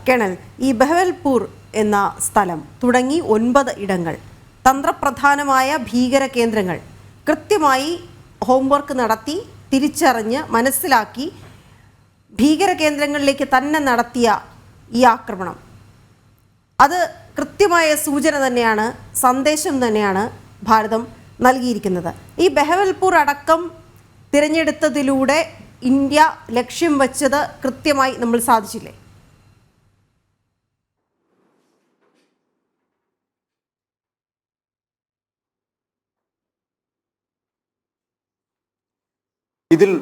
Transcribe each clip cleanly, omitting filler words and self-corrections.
Colonel, ഈ ബഹവൽപൂർ എന്ന സ്ഥലം തുടങ്ങി 9 ഇടങ്ങൾ തന്ത്രപ്രധാനമായ ഭീകര കേന്ദ്രങ്ങൾ കൃത്യമായി ഹോംവർക്ക് നടത്തി തിരിച്ചറിഞ്ഞ് മനസ്സിലാക്കി ഭീകര കേന്ദ്രങ്ങളിലേക്ക് തന്നെ നടത്തിയ ഈ ആക്രമണം അത് കൃത്യമായ സൂചന തന്നെയാണ്, സന്ദേശം തന്നെയാണ് ഭാരതം നൽകിയിരിക്കുന്നത്. ഈ ബഹവൽപൂർ അടക്കം തിരഞ്ഞെടുത്തതിലൂടെ ഇന്ത്യ ലക്ഷ്യം വെച്ചത് കൃത്യമായി നമ്മൾ സാധിച്ചില്ലേ? ഇതിൽ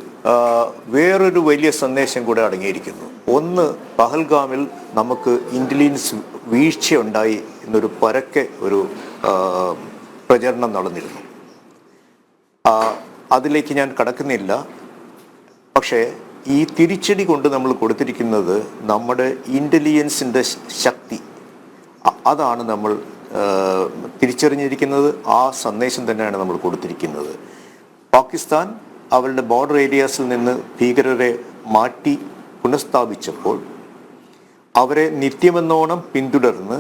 വേറൊരു വലിയ സന്ദേശം കൂടെ അടങ്ങിയിരിക്കുന്നു. ഒന്ന്, പഹൽഗാമിൽ നമുക്ക് ഇന്റലിജൻസ് വീഴ്ചയുണ്ടായി എന്നൊരു പരക്കെ ഒരു പ്രചരണം നടന്നിരുന്നു. അതിലേക്ക് ഞാൻ കടക്കുന്നില്ല. പക്ഷേ ഈ തിരിച്ചടി കൊണ്ട് നമ്മൾ കൊടുത്തിരിക്കുന്നത് നമ്മുടെ ഇൻ്റലിജൻസിൻ്റെ ശക്തി, അതാണ് നമ്മൾ തിരിച്ചറിഞ്ഞിരിക്കുന്നത്. ആ സന്ദേശം തന്നെയാണ് നമ്മൾ കൊടുത്തിരിക്കുന്നത്. പാകിസ്ഥാൻ അവരുടെ ബോർഡർ ഏരിയാസിൽ നിന്ന് ഭീകരരെ മാറ്റി പുനഃസ്ഥാപിച്ചപ്പോൾ അവരെ നിത്യമെന്നോണം പിന്തുടർന്ന്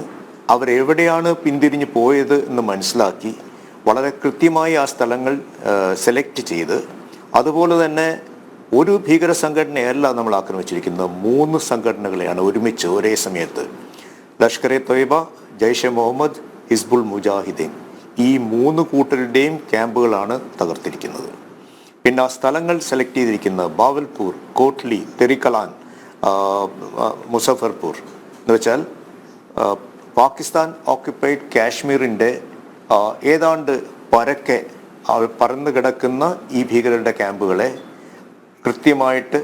അവരെവിടെയാണ് പിന്തിരിഞ്ഞ് പോയത് എന്ന് മനസ്സിലാക്കി വളരെ കൃത്യമായി ആ സ്ഥലങ്ങൾ സെലക്ട് ചെയ്ത്, അതുപോലെ തന്നെ ഒരു ഭീകര സംഘടനയല്ല നമ്മൾ ആക്രമിച്ചിരിക്കുന്നത്, 3 സംഘടനകളെയാണ് ഒരുമിച്ച് ഒരേ സമയത്ത്. ലഷ്കർ എ തൊയ്ബ, ജയ്ഷെ മുഹമ്മദ്, ഹിസ്ബുൾ മുജാഹിദ്ദീൻ, ഈ 3 കൂട്ടരുടെയും ക്യാമ്പുകളാണ് തകർത്തിരിക്കുന്നത്. പിന്നെ ആ സ്ഥലങ്ങൾ സെലക്ട് ചെയ്തിരിക്കുന്നത് ബാവൽപൂർ, കോട്ട്ലി, തെറിക്കലാൻ, മുസഫർപൂർ എന്ന് വെച്ചാൽ പാകിസ്ഥാൻ ഓക്യുപ്പൈഡ് കാശ്മീരിൻ്റെ ഏതാണ്ട് പരക്കെ പറന്നു കിടക്കുന്ന ഈ ഭീകരരുടെ ക്യാമ്പുകളെ കൃത്യമായിട്ട്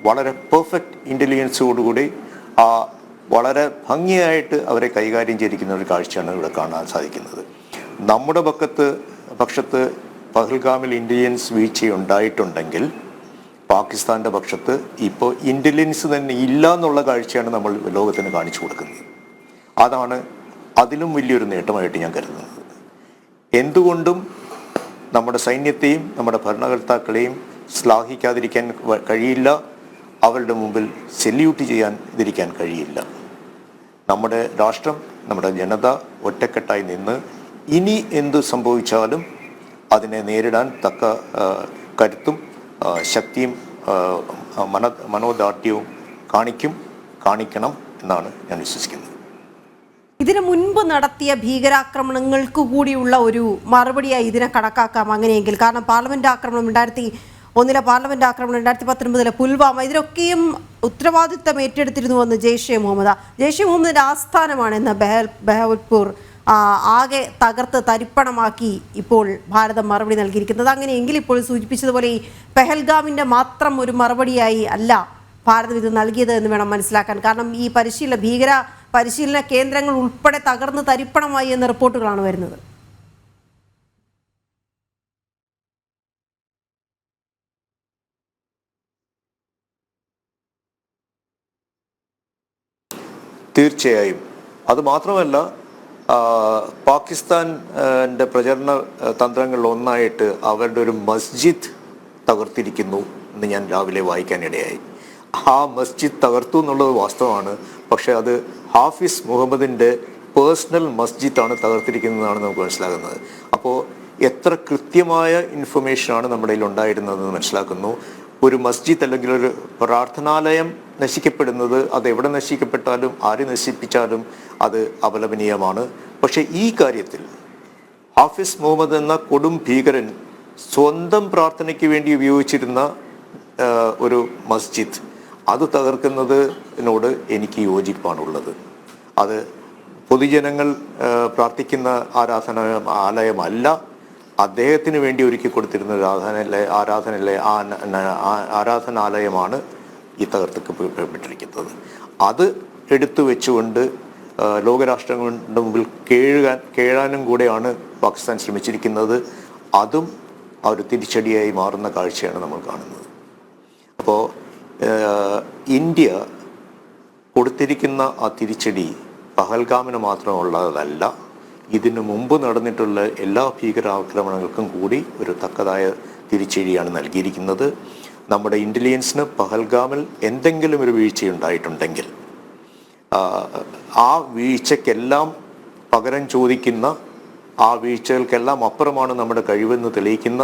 വളരെ പെർഫെക്റ്റ് ഇൻ്റലിജൻസോടുകൂടി വളരെ ഭംഗിയായിട്ട് അവരെ കൈകാര്യം ചെയ്തിരിക്കുന്ന ഒരു കാഴ്ചയാണ് ഇവിടെ കാണാൻ സാധിക്കുന്നത്. നമ്മുടെ പക്ഷത്ത് പഹൽഗാമിൽ ഇൻ്റലിജൻസ് വീഴ്ചയുണ്ടായിട്ടുണ്ടെങ്കിൽ പാകിസ്ഥാൻ്റെ പക്ഷത്ത് ഇപ്പോൾ ഇൻ്റലിജൻസ് തന്നെ ഇല്ല എന്നുള്ള കാഴ്ചയാണ് നമ്മൾ ലോകത്തിന് കാണിച്ചു കൊടുക്കുന്നത്. അതാണ് അതിലും വലിയൊരു നേട്ടമായിട്ട് ഞാൻ കരുതുന്നത്. എന്തുകൊണ്ടും നമ്മുടെ സൈന്യത്തെയും നമ്മുടെ ഭരണകർത്താക്കളെയും ശ്ലാഘിക്കാതിരിക്കാൻ കഴിയില്ല, അവരുടെ മുമ്പിൽ സെല്യൂട്ട് ചെയ്യാതിരിക്കാൻ കഴിയില്ല. നമ്മുടെ രാഷ്ട്രം, നമ്മുടെ ജനത ഒറ്റക്കെട്ടായി നിന്ന് ഇനി എന്ത് സംഭവിച്ചാലും അതിനെ നേരിടാൻ തക്ക കരുത്തും ശക്തിയും മനോദാർഢ്യവും കാണിക്കണം എന്നാണ് ഞാൻ വിശ്വസിക്കുന്നത്. ഇതിനു മുൻപ് നടത്തിയ ഭീകരാക്രമണങ്ങൾക്ക് കൂടിയുള്ള ഒരു മറുപടിയായി ഇതിനെ കണക്കാക്കാം അങ്ങനെയെങ്കിൽ. കാരണം പാർലമെന്റ് ആക്രമണം 2001 പാർലമെന്റ് ആക്രമണം, 2019 പുൽവാമ, ഇതിലൊക്കെയും ഉത്തരവാദിത്തം ഏറ്റെടുത്തിരുന്നുവെന്ന് ജെയ്ഷെ മുഹമ്മദിന്റെ ആസ്ഥാനമാണ് ഇന്ന് ബഹവൽപൂർ ആകെ തകർത്ത് തരിപ്പണമാക്കി ഇപ്പോൾ ഭാരതം മറുപടി നൽകിയിരിക്കുന്നത്. അങ്ങനെയെങ്കിൽ ഇപ്പോൾ സൂചിപ്പിച്ചതുപോലെ ഈ പെഹൽഗാമിൻ്റെ മാത്രം ഒരു മറുപടിയായി അല്ല ഭാരതം ഇത് നൽകിയത് എന്ന് വേണം മനസ്സിലാക്കാൻ. കാരണം ഈ ഭീകര പരിശീലന കേന്ദ്രങ്ങൾ ഉൾപ്പെടെ തകർന്ന് തരിപ്പണമായി എന്ന റിപ്പോർട്ടുകളാണ് വരുന്നത്. തീർച്ചയായും. അത് മാത്രമല്ല, പാകിസ്ഥാൻ്റെ പ്രചരണ തന്ത്രങ്ങളിൽ ഒന്നായിട്ട് അവരുടെ ഒരു മസ്ജിദ് തകർത്തിരിക്കുന്നു എന്ന് ഞാൻ രാവിലെ വായിക്കാനിടയായി. ആ മസ്ജിദ് തകർത്തു എന്നുള്ളത് വാസ്തവമാണ്. പക്ഷേ അത് ഹാഫിസ് മുഹമ്മദിൻ്റെ പേഴ്സണൽ മസ്ജിദാണ് തകർത്തിരിക്കുന്നതാണ് നമുക്ക് മനസ്സിലാകുന്നത്. അപ്പോൾ എത്ര കൃത്യമായ ഇൻഫർമേഷനാണ് നമ്മുടെ കയ്യിൽ ഉണ്ടായിരുന്നതെന്ന് മനസ്സിലാക്കുന്നു. ഒരു മസ്ജിദ് അല്ലെങ്കിൽ ഒരു പ്രാർത്ഥനാലയം നശിക്കപ്പെടുന്നത്, അത് എവിടെ നശിക്കപ്പെട്ടാലും ആര് നശിപ്പിച്ചാലും അത് അപലപനീയമാണ്. പക്ഷേ ഈ കാര്യത്തിൽ ഹാഫിസ് മുഹമ്മദ് എന്ന കൊടും ഭീകരൻ സ്വന്തം പ്രാർത്ഥനയ്ക്ക് വേണ്ടി ഉപയോഗിച്ചിരുന്ന ഒരു മസ്ജിദ്, അത് തകർക്കുന്നതിനോട് എനിക്ക് യോജിപ്പാണുള്ളത്. അത് പൊതുജനങ്ങൾ പ്രാർത്ഥിക്കുന്ന ആലയമല്ല, അദ്ദേഹത്തിന് വേണ്ടി ഒരുക്കി കൊടുത്തിരുന്ന ഒരു ആരാധനാലയമാണ് ഈ തകർത്തിക്കപ്പെട്ടിരിക്കുന്നത്. അത് എടുത്തു വെച്ചുകൊണ്ട് ലോകരാഷ്ട്രങ്ങളുടെ മുമ്പിൽ കേഴാനും കൂടെയാണ് പാകിസ്ഥാൻ ശ്രമിച്ചിരിക്കുന്നത്. അതും ആ ഒരു തിരിച്ചടിയായി മാറുന്ന കാഴ്ചയാണ് നമ്മൾ കാണുന്നത്. അപ്പോൾ ഇന്ത്യ കൊടുത്തിരിക്കുന്ന ആ തിരിച്ചടി പഹൽഗാമിന് മാത്രമുള്ളതല്ല, ഇതിനു മുമ്പ് നടന്നിട്ടുള്ള എല്ലാ ഭീകരാക്രമണങ്ങൾക്കും കൂടി ഒരു തക്കതായ തിരിച്ചടിയാണ് നൽകിയിരിക്കുന്നത്. നമ്മുടെ ഇൻ്റലിജൻസിന് പഹൽഗാമിൽ എന്തെങ്കിലും ഒരു വീഴ്ചയുണ്ടായിട്ടുണ്ടെങ്കിൽ ആ വീഴ്ചയ്ക്കെല്ലാം പകരം ചോദിക്കുന്ന, ആ വീഴ്ചകൾക്കെല്ലാം അപ്പുറമാണ് നമ്മുടെ കഴിവെന്ന് തെളിയിക്കുന്ന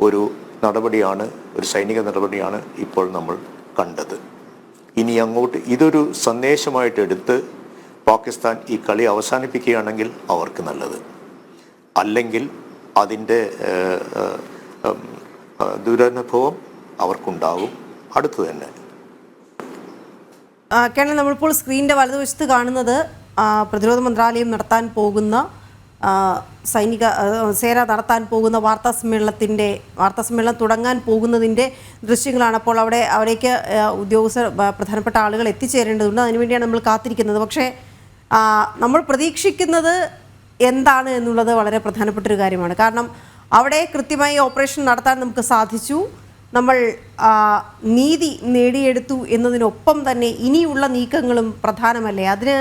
ഒരു നടപടിയാണ്, ഒരു സൈനിക നടപടിയാണ് ഇപ്പോൾ നമ്മൾ കണ്ടത്. ഇനി അങ്ങോട്ട് ഇതൊരു സന്ദേശമായിട്ട് എടുത്ത് പാകിസ്ഥാൻ ഈ കളി അവസാനിപ്പിക്കുകയാണെങ്കിൽ അവർക്ക് നല്ലത്. അല്ലെങ്കിൽ അതിൻ്റെ ദുരനുഭവം അവർക്കുണ്ടാകും അടുത്ത് തന്നെ. കേരളം നമ്മളിപ്പോൾ സ്ക്രീനിൻ്റെ വലതുവശത്ത് കാണുന്നത് പ്രതിരോധ മന്ത്രാലയം നടത്താൻ പോകുന്ന സേന നടത്താൻ പോകുന്ന വാർത്താ സമ്മേളനം തുടങ്ങാൻ പോകുന്നതിൻ്റെ ദൃശ്യങ്ങളാണ്. അപ്പോൾ അവിടേക്ക് ഉദ്യോഗസ്ഥർ, പ്രധാനപ്പെട്ട ആളുകൾ എത്തിച്ചേരേണ്ടതുണ്ട്. അതിനുവേണ്ടിയാണ് നമ്മൾ കാത്തിരിക്കുന്നത്. പക്ഷേ നമ്മൾ പ്രതീക്ഷിക്കുന്നത് എന്താണ് എന്നുള്ളത് വളരെ പ്രധാനപ്പെട്ടൊരു കാര്യമാണ്. കാരണം അവിടെ കൃത്യമായി ഓപ്പറേഷൻ നടത്താൻ നമുക്ക് സാധിച്ചു, നമ്മൾ നീതി നേടിയെടുത്തു എന്നതിനൊപ്പം തന്നെ ഇനിയുള്ള നീക്കങ്ങളും പ്രധാനമല്ലേ? അതിന്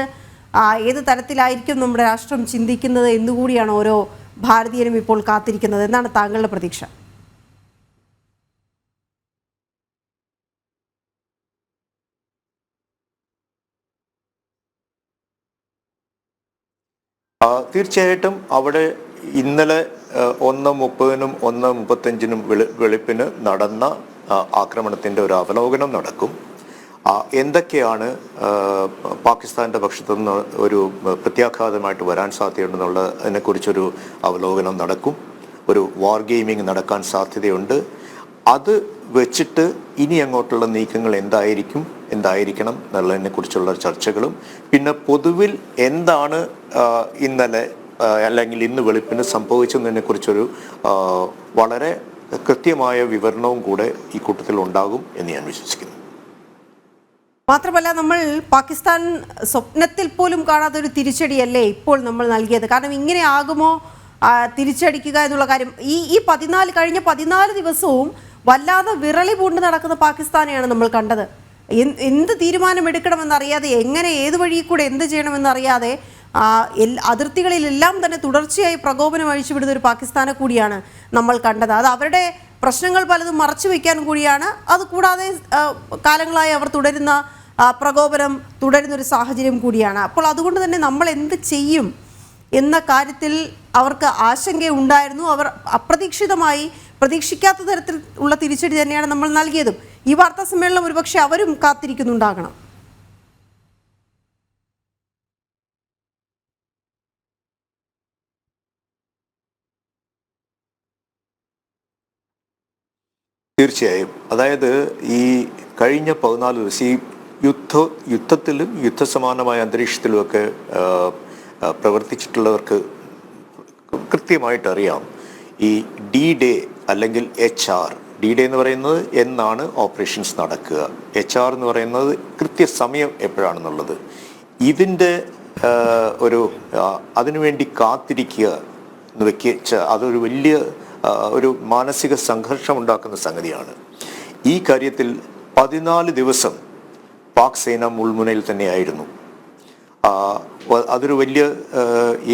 ഏത് തരത്തിലായിരിക്കും നമ്മുടെ രാഷ്ട്രം ചിന്തിക്കുന്നത് എന്നുകൂടിയാണ് ഓരോ ഭാരതീയനും ഇപ്പോൾ കാത്തിരിക്കുന്നത്. എന്താണ് താങ്കളുടെ പ്രതീക്ഷ? തീർച്ചയായിട്ടും അവിടെ ഇന്നലെ 1:30-നും 1:35-നും വെളുപ്പിന് നടന്ന ആക്രമണത്തിൻ്റെ ഒരു അവലോകനം നടക്കും. എന്തൊക്കെയാണ് പാകിസ്ഥാൻ്റെ പക്ഷത്തു നിന്ന് ഒരു പ്രത്യാഘാതമായിട്ട് വരാൻ സാധ്യതയുണ്ടെന്നുള്ളതിനെക്കുറിച്ചൊരു അവലോകനം നടക്കും. ഒരു വാർ ഗെയിമിംഗ് നടക്കാൻ സാധ്യതയുണ്ട്. അത് വെച്ചിട്ട് ഇനി അങ്ങോട്ടുള്ള നീക്കങ്ങൾ എന്തായിരിക്കണം എന്നുള്ളതിനെക്കുറിച്ചുള്ള ചർച്ചകളും, പിന്നെ പൊതുവിൽ എന്താണ് ഇന്നലെ അല്ലെങ്കിൽ ഇന്ന് വെളുപ്പിന് സംഭവിച്ചതിനെക്കുറിച്ചൊരു വളരെ കൃത്യമായ വിവരണവും കൂടെ ഈ കൂട്ടത്തിൽ ഉണ്ടാകും എന്ന് ഞാൻ വിശ്വസിക്കുന്നു. മാത്രമല്ല, നമ്മൾ പാകിസ്ഥാൻ സ്വപ്നത്തിൽ പോലും കാണാത്തൊരു തിരിച്ചടിയല്ലേ ഇപ്പോൾ നമ്മൾ നൽകിയത്? കാരണം ഇങ്ങനെ ആകുമോ തിരിച്ചടിക്കുക എന്നുള്ള കാര്യം. കഴിഞ്ഞ 14 ദിവസവും വല്ലാതെ വിറളി പൂണ്ട് നടക്കുന്ന പാകിസ്ഥാനെയാണ് നമ്മൾ കണ്ടത്. എന്ത് തീരുമാനമെടുക്കണമെന്നറിയാതെ, എങ്ങനെ ഏത് വഴി കൂടെ എന്ത് ചെയ്യണമെന്നറിയാതെ അതിർത്തികളിലെല്ലാം തന്നെ തുടർച്ചയായി പ്രകോപനം അഴിച്ചുവിടുന്ന ഒരു പാകിസ്ഥാനെ കൂടിയാണ് നമ്മൾ കണ്ടത്. അത് അവരുടെ പ്രശ്നങ്ങൾ പലതും മറച്ചു വയ്ക്കാൻ കൂടിയാണ്. അതുകൂടാതെ കാലങ്ങളായി അവർ തുടരുന്ന പ്രകോപനം തുടരുന്നൊരു സാഹചര്യം കൂടിയാണ്. അപ്പോൾ അതുകൊണ്ട് തന്നെ നമ്മൾ എന്ത് ചെയ്യും എന്ന കാര്യത്തിൽ അവർക്ക് ആശങ്കയുണ്ടായിരുന്നു. അവർ അപ്രതീക്ഷിതമായി പ്രതീക്ഷിക്കാത്ത തരത്തിൽ ഉള്ള തിരിച്ചടി തന്നെയാണ് നമ്മൾ നൽകിയതും. ഈ വാർത്താ സമ്മേളനം ഒരുപക്ഷെ അവരും കാത്തിരിക്കുന്നുണ്ടാകണം. തീർച്ചയായും. അതായത് ഈ കഴിഞ്ഞ 14 ദിവസം ഈ യുദ്ധത്തിലും യുദ്ധസമാനമായ അന്തരീക്ഷത്തിലുമൊക്കെ പ്രവർത്തിച്ചിട്ടുള്ളവർക്ക് കൃത്യമായിട്ട് അറിയാം, ഈ D-Day അല്ലെങ്കിൽ HR. D-Day എന്ന് പറയുന്നത് എന്നാണ് ഓപ്പറേഷൻസ് നടക്കുക, HR എന്ന് പറയുന്നത് കൃത്യസമയം എപ്പോഴാണെന്നുള്ളത്. ഇതിൻ്റെ അതിനുവേണ്ടി കാത്തിരിക്കുക എന്ന് അതൊരു വലിയ ഒരു മാനസിക സംഘർഷം ഉണ്ടാക്കുന്ന സംഗതിയാണ്. ഈ കാര്യത്തിൽ 14 ദിവസം പാക് സേന മുൾമുനയിൽ തന്നെയായിരുന്നു. അതൊരു വലിയ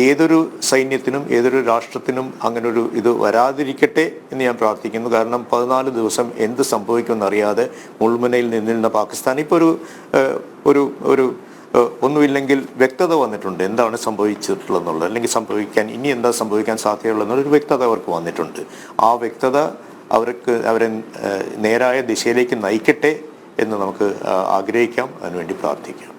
ഏതൊരു സൈന്യത്തിനും ഏതൊരു രാഷ്ട്രത്തിനും അങ്ങനൊരു ഇത് വരാതിരിക്കട്ടെ എന്ന് ഞാൻ പ്രാർത്ഥിക്കുന്നു. കാരണം 14 ദിവസം എന്ത് സംഭവിക്കുമെന്നറിയാതെ മുൾമുനയിൽ നിന്നിരുന്ന പാകിസ്ഥാൻ ഇപ്പോൾ ഒരു ഒന്നുമില്ലെങ്കിൽ വ്യക്തത വന്നിട്ടുണ്ട്, എന്താണ് സംഭവിച്ചിട്ടുള്ളതെന്നുള്ളത്, അല്ലെങ്കിൽ ഇനി എന്താ സംഭവിക്കാൻ സാധ്യതയുള്ളതെന്നുള്ളൊരു വ്യക്തത അവർക്ക് വന്നിട്ടുണ്ട്. ആ വ്യക്തത അവരെ നേരായ ദിശയിലേക്ക് നയിക്കട്ടെ എന്ന് നമുക്ക് ആഗ്രഹിക്കാം, അതിനുവേണ്ടി പ്രാർത്ഥിക്കാം.